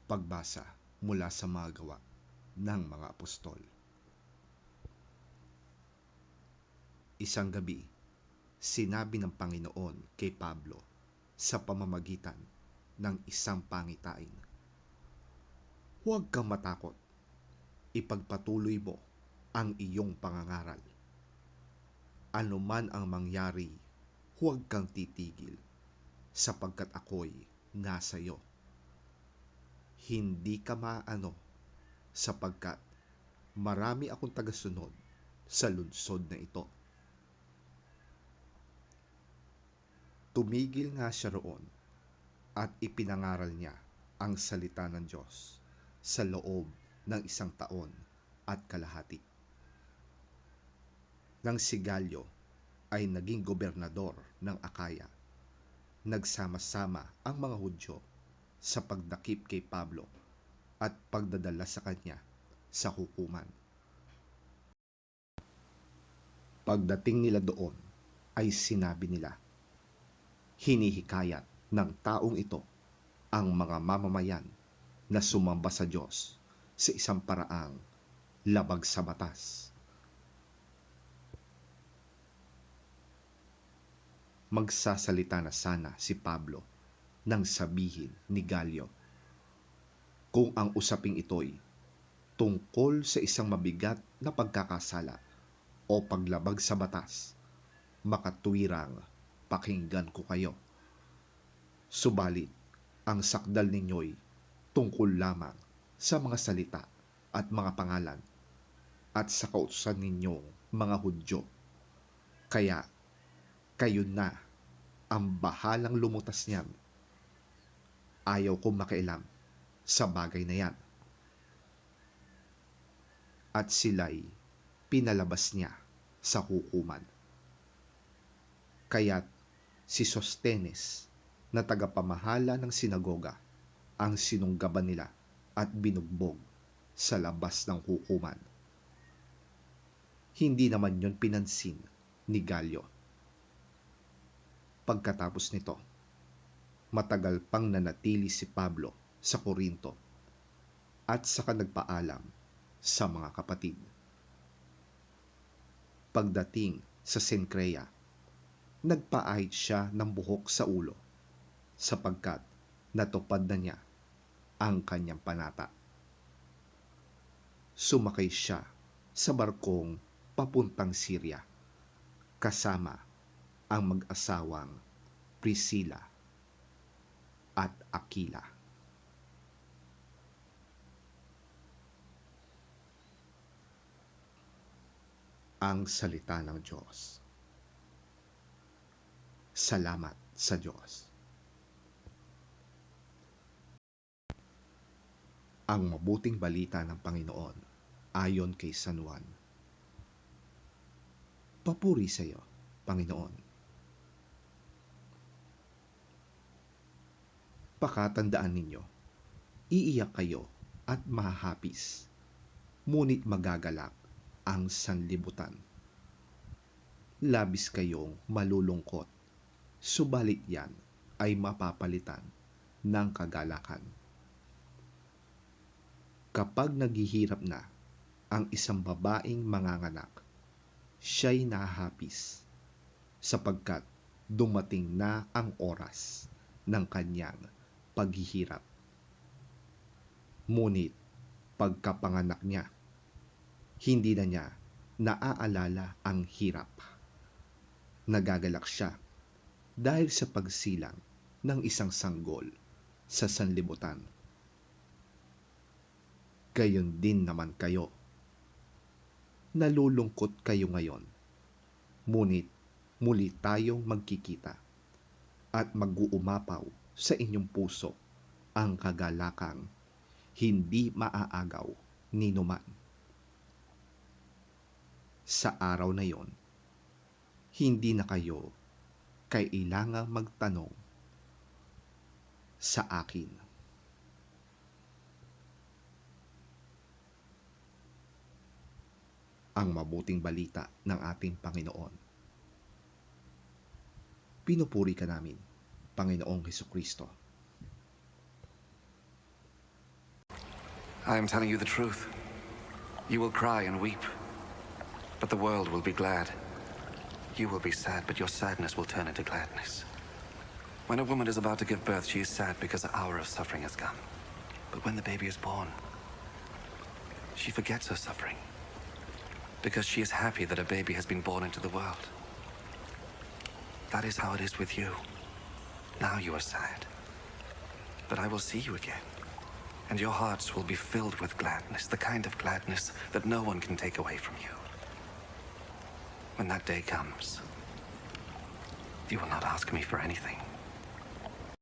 Pagbasa mula sa mga gawa ng mga apostol. Isang gabi, sinabi ng Panginoon kay Pablo sa pamamagitan ng isang pangitain, "Huwag kang matakot, ipagpatuloy mo ang iyong pangangaral. Ano man ang mangyari, huwag kang titigil, sapagkat ako'y nasa iyo. Hindi ka maano, sapagkat marami akong tagasunod sa lungsod na ito." Tumigil nga siya roon at ipinangaral niya ang salita ng Diyos sa loob ng 1 taon at kalahati. Nang si Galyo ay naging gobernador ng Akaya, nagsama-sama ang mga Hudyo sa pagdakip kay Pablo at pagdadala sa kanya sa hukuman. Pagdating nila doon ay sinabi nila, hinihikayat ng taong ito ang mga mamamayan na sumamba sa Diyos sa isang paraang labag sa batas. Magsasalita na sana si Pablo nang sabihin ni Galyo, kung ang usaping ito'y tungkol sa isang mabigat na pagkakasala o paglabag sa batas, makatwirang pakinggan ko kayo. Subalit, ang sakdal ninyo'y tungkol lamang sa mga salita at mga pangalan at sa kautusan ninyong mga Hudyo. Kaya, kayo na ang bahalang lumutas niyan. Ayaw kong makialam sa bagay na yan. At sila'y pinalabas niya sa hukuman. Kaya't si Sostenes na tagapamahala ng sinagoga ang sinunggaban nila at binugbog sa labas ng hukuman. Hindi naman yon pinansin ni Galyo. Pagkatapos nito, matagal pang nanatili si Pablo sa Korinto at saka nagpaalam sa mga kapatid. Pagdating sa Cencrea, nagpaahit siya ng buhok sa ulo sapagkat natupad na niya ang kanyang panata. Sumakay siya sa barkong papuntang Syria kasama ang mag-asawang Priscilla at Aquila. Ang salita ng Diyos. Salamat sa Diyos. Ang mabuting balita ng Panginoon ayon kay San Juan. Papuri sa iyo, Panginoon. Pakatandaan ninyo, iiyak kayo at mahahapis, ngunit magagalak ang sanlibutan. Labis kayong malulungkot, subalit yan ay mapapalitan ng kagalakan. Kapag naghihirap na ang isang babaeng manganganak, siya'y nahahapis sapagkat dumating na ang oras ng kanyang paghihirap. Ngunit pagkapanganak niya, hindi na niya naaalala ang hirap. Nagagalak siya dahil sa pagsilang ng isang sanggol sa sanlibutan. Gayon din naman kayo. Nalulungkot kayo ngayon, ngunit muli tayong magkikita at mag-uumapaw sa inyong puso ang kagalakang hindi maaagaw ni numan. Sa araw na yon, hindi na kayo kailangang magtanong sa akin. Ang mabuting balita ng ating Panginoon. Pinupuri ka namin, Panginoong Hesukristo. I am telling you the truth. You will cry and weep, but the world will be glad. You will be sad, but your sadness will turn into gladness. When a woman is about to give birth, she is sad because the hour of suffering has come. But when the baby is born, she forgets her suffering because she is happy that a baby has been born into the world. That is how it is with you. Now you are sad, but I will see you again, and your hearts will be filled with gladness, the kind of gladness that no one can take away from you. When that day comes, you will not ask me for anything.